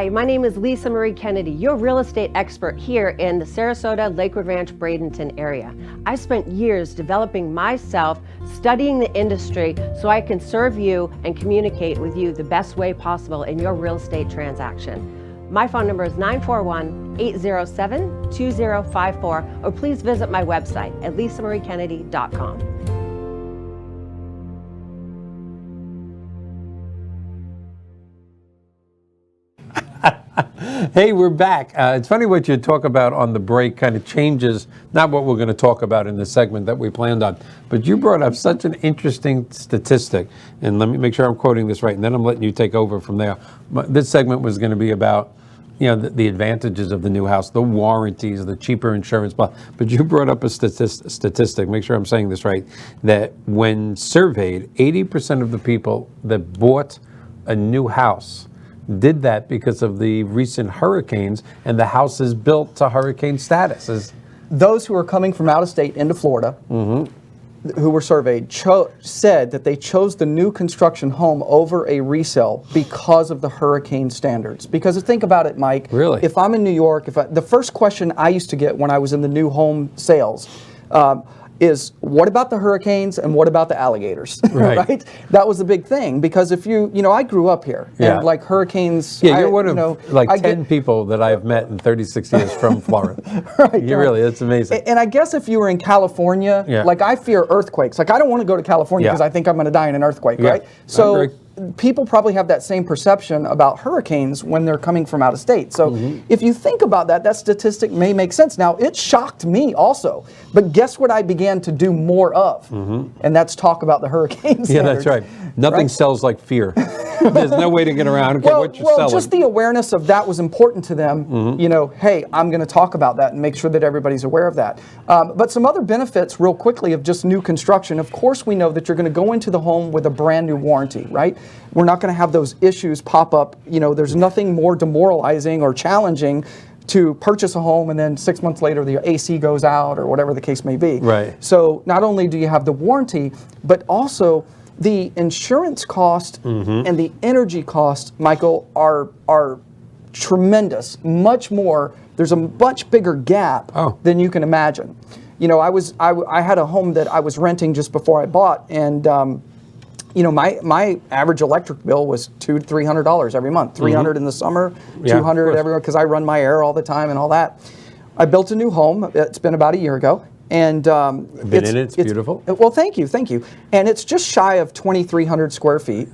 Hi, my name is Lisa Marie Kennedy, your real estate expert here in the Sarasota, Lakewood Ranch, Bradenton area. I spent years developing myself, studying the industry so I can serve you and communicate with you the best way possible in your real estate transaction. My phone number is 941-807-2054, or please visit my website at lisamariekennedy.com. Hey, we're back. It's funny what you talk about on the break kind of changes, not what we're going to talk about in the segment that we planned on, but you brought up such an interesting statistic, and let me make sure I'm quoting this right, and then I'm letting you take over from there. This segment was going to be about, you know, the advantages of the new house, the warranties, the cheaper insurance, but you brought up a statistic, make sure I'm saying this right, that when surveyed, 80% of the people that bought a new house did that because of the recent hurricanes, and the house is built to hurricane status. Those who are coming from out of state into Florida, who were surveyed, said that they chose the new construction home over a resale because of the hurricane standards. Because think about it, Mike. Really? If I'm in New York, the first question I used to get when I was in the new home sales is, what about the hurricanes and what about the alligators? Right. That was the big thing, because if I grew up here, Yeah. and like hurricanes. Yeah, you're one of 10 people that I've met in 36 years from Florida. Really, it's amazing. And I guess if you were in California, Yeah. like I fear earthquakes. Like I don't want to go to California because Yeah. I think I'm going to die in an earthquake, Yeah, right? I So agree. people probably have that same perception about hurricanes when they're coming from out of state. So if you think about that, that statistic may make sense. Now, it shocked me also. But guess what I began to do more of? And that's talk about the hurricane Yeah, that's standards, right. Nothing sells like fear. There's no way to get around. I don't care what you're selling. Just the awareness of that was important to them. You know, hey, I'm going to talk about that and make sure that everybody's aware of that. But some other benefits, real quickly, of just new construction. Of course, we know that you're going to go into the home with a brand new warranty, right? We're not going to have those issues pop up. You know, there's nothing more demoralizing or challenging to purchase a home and then 6 months later the AC goes out or whatever the case may be. Right. So not only do you have the warranty, but also the insurance cost and the energy cost, Michael, are tremendous. Much more. There's a much bigger gap than you can imagine. You know, I had a home that I was renting just before I bought, and you know, my average electric bill was $200 to $300 every month. $300 in the summer, Yeah, $200 everywhere, because I run my air all the time and all that. I built a new home. It's been about a year ago. And it's beautiful. Well, thank you. And it's just shy of 2,300 square feet.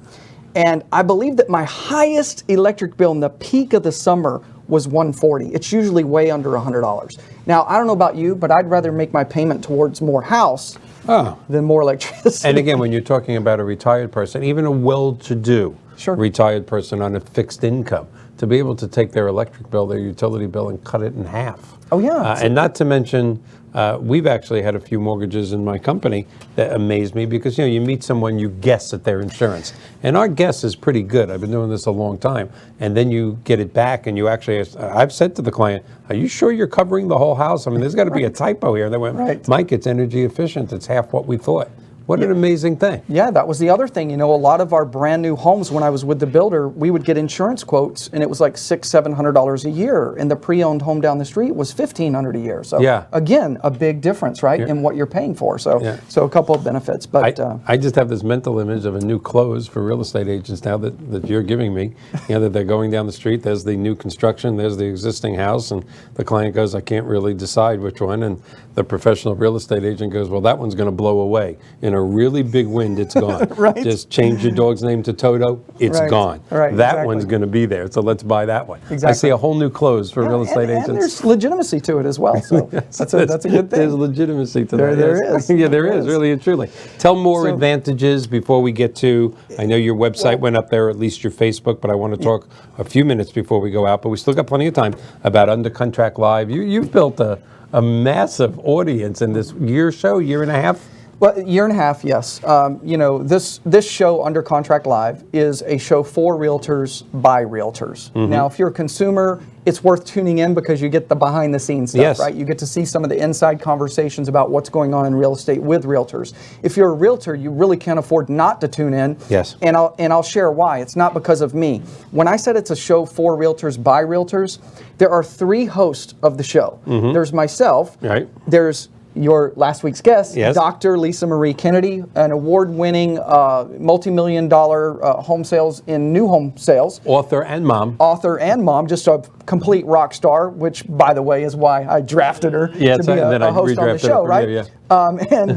And I believe that my highest electric bill in the peak of the summer was $140. It's usually way under $100. Now, I don't know about you, but I'd rather make my payment towards more house than more electricity. And again, when you're talking about a retired person, even a well-to-do retired person on a fixed income, to be able to take their electric bill, their utility bill, and cut it in half. Oh, yeah. And not to mention, we've actually had a few mortgages in my company that amaze me, because, you know, you meet someone, you guess at their insurance. And our guess is pretty good. I've been doing this a long time. And then you get it back, and you actually, I've said to the client, are you sure you're covering the whole house? I mean, there's got to be a typo here. And they went, Mike, it's energy efficient. It's half what we thought. What an amazing thing. Yeah, that was the other thing. You know, a lot of our brand new homes, when I was with the builder, we would get insurance quotes, and it was like $600-700 a year. And the pre-owned home down the street was $1,500 a year. So again, a big difference, right, in what you're paying for. So so a couple of benefits. But I just have this mental image of a new close for real estate agents now that you're giving me. You know, that they're going down the street, there's the new construction, there's the existing house, and the client goes, I can't really decide which one. And the professional real estate agent goes, well, that one's going to blow away. In a really big wind, it's gone. Just change your dog's name to Toto, it's gone. That one's going to be there, so let's buy that one. I see a whole new close for real estate agents. And there's legitimacy to it as well, so that's a good thing. There's legitimacy to that. There is. Yeah, there is, really and truly. Tell more advantages before we get to, I know your website went up there, at least your Facebook, but I want to talk a few minutes before we go out, but we still got plenty of time about Under Contract Live. You've built a massive audience in this year and a half. Well, a year and a half, yes. You know, this show, Under Contract Live, is a show for realtors by realtors. Now, if you're a consumer, it's worth tuning in because you get the behind the scenes stuff, Yes. right? You get to see some of the inside conversations about what's going on in real estate with realtors. If you're a realtor, you really can't afford not to tune in. Yes. And I'll share why. It's not because of me. When I said it's a show for realtors by realtors, there are 3 hosts of the show. There's myself. Right. There's your last week's guest, Yes. Dr. Lisa Marie Kennedy, an award-winning multi-million-dollar home sales in new home sales. Author and mom. Author and mom, just a complete rock star, which, by the way, is why I drafted her Yeah, to so- be and then I a host on the redrafted her show, for right? you,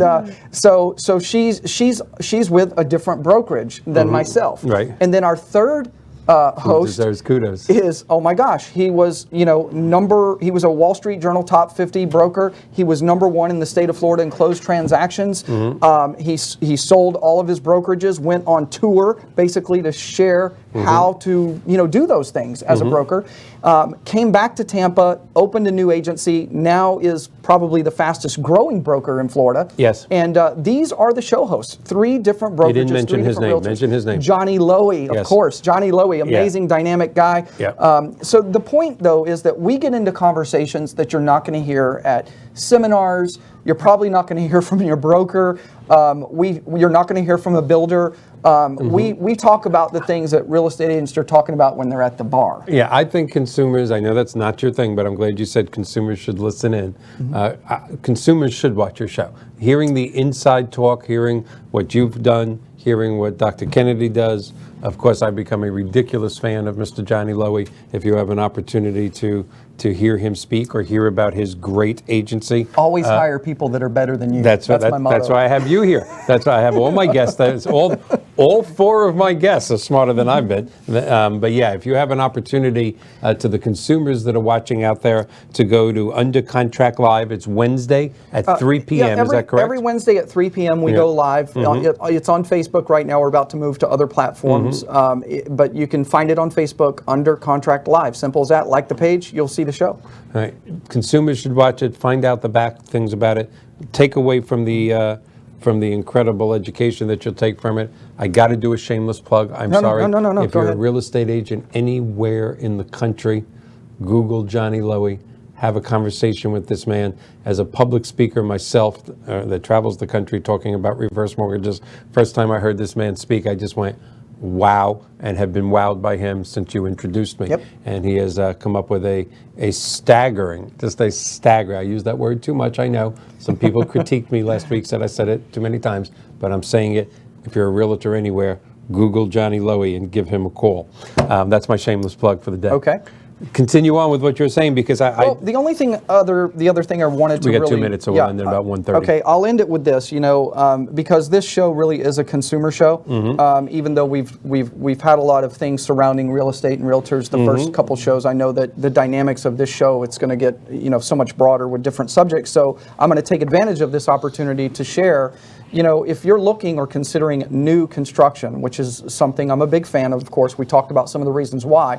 yeah. So she's with a different brokerage than myself. Right. And then our third host Deserves kudos. is, oh my gosh, he was, he was a Wall Street Journal top 50 broker. He was #1 in the state of Florida in closed transactions. He sold all of his brokerages, went on tour basically to share how to, do those things as a broker. Came back to Tampa, opened a new agency, now is probably the fastest growing broker in Florida. Yes. And these are the show hosts, 3 different brokerages. didn't mention 3 his different name. realtors. Mention his name. Johnny Lowy, of Yes. course. Johnny Lowy, amazing, dynamic guy. Yeah. So the point, though, is that we get into conversations that you're not going to hear at seminars. You're probably not going to hear from your broker. You're not going to hear from a builder. We talk about the things that real estate agents are talking about when they're at the bar. Yeah, I think consumers, I know that's not your thing, but I'm glad you said consumers should listen in. Consumers should watch your show. Hearing the inside talk, hearing what you've done, hearing what Dr. Kennedy does. Of course, I've become a ridiculous fan of Mr. Johnny Lowy. If you have an opportunity to hear him speak or hear about his great agency. Always hire people that are better than you. That's my motto. That's why I have you here. That's why I have all my guests. That's all 4 of my guests are smarter than I've been. But yeah, if you have an opportunity to the consumers that are watching out there to go to Under Contract Live, it's Wednesday at 3 p.m. Is that correct? Every Wednesday at 3 p.m. we go live. It's on Facebook right now. We're about to move to other platforms. But you can find it on Facebook, Under Contract Live. Simple as that. Like the page, you'll see the show. All right. Consumers should watch it, find out the back things about it, take away from the incredible education that you'll take from it. I got to do a shameless plug. I'm sorry. No. If Go you're ahead. a real estate agent anywhere in the country, Google Johnny Lowy. Have a conversation with this man. As a public speaker myself that travels the country talking about reverse mortgages, first time I heard this man speak, I just went, wow, and have been wowed by him since you introduced me. Yep. And he has come up with a staggering, I use that word too much, I know. Some people critiqued me last week, said I said it too many times, but I'm saying it. If you're a realtor anywhere, Google Johnny Lowy and give him a call. That's my shameless plug for the day. Okay. Continue on with what you're saying because Well, the other thing I wanted to we got really... 2 minutes, so we'll end at about 1:30. Okay, I'll end it with this. Because this show really is a consumer show. Even though we've had a lot of things surrounding real estate and realtors. The first couple shows, I know that the dynamics of this show, it's going to get so much broader with different subjects. So I'm going to take advantage of this opportunity to share. If you're looking or considering new construction, which is something I'm a big fan of course, we talked about some of the reasons why.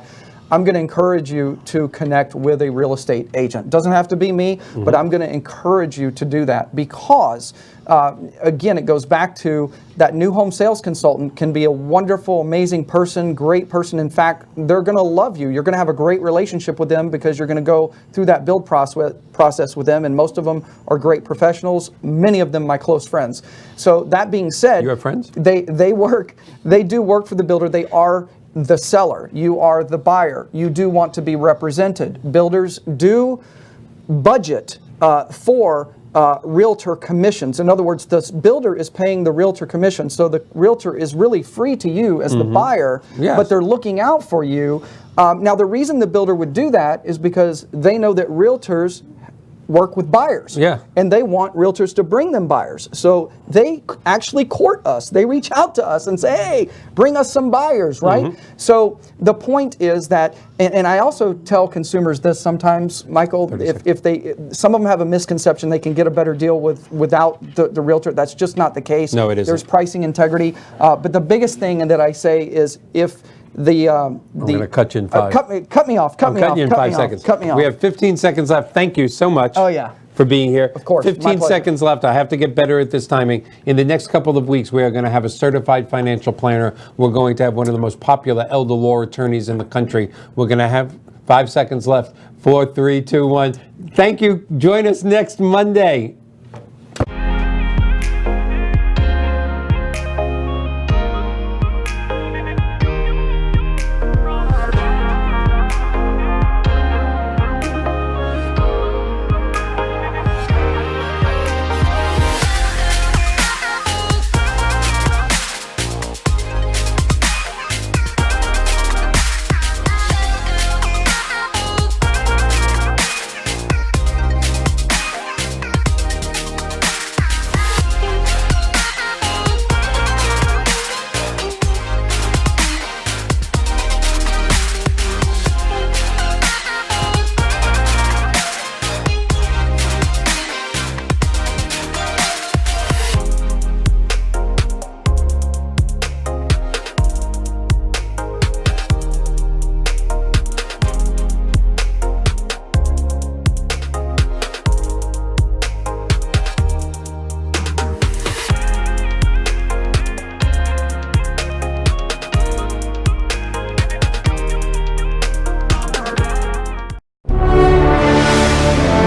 I'm going to encourage you to connect with a real estate agent. Doesn't have to be me, but I'm going to encourage you to do that because, again, it goes back to that new home sales consultant can be a wonderful, amazing person, great person. In fact, they're going to love you. You're going to have a great relationship with them because you're going to go through that build process with them, and most of them are great professionals, many of them my close friends. So that being said, You have friends? They do work for the builder. They are the seller. You are the buyer. You do want to be represented. Builders do budget for realtor commissions. In other words, the builder is paying the realtor commission, so the realtor is really free to you as the buyer, Yes. but they're looking out for you. Now, the reason the builder would do that is because they know that realtors work with buyers. Yeah. And they want realtors to bring them buyers. So they actually court us. They reach out to us and say, hey, bring us some buyers, right? So the point is that, and I also tell consumers this sometimes, Michael, if some of them have a misconception they can get a better deal without the realtor. That's just not the case. No, it isn't. There's pricing integrity. But the biggest thing that I say is if I'm going to cut you in 5. Cut me off. I'm cutting you in 5 seconds. Cut me off. We have 15 seconds left. Thank you so much. Oh, yeah. for being here. Of course, my 15 pleasure. seconds left. I have to get better at this timing. In the next couple of weeks, we are going to have a certified financial planner. We're going to have one of the most popular elder law attorneys in the country. We're going to have 5 seconds left. 4, 3, 2, 1. Thank you. Join us next Monday.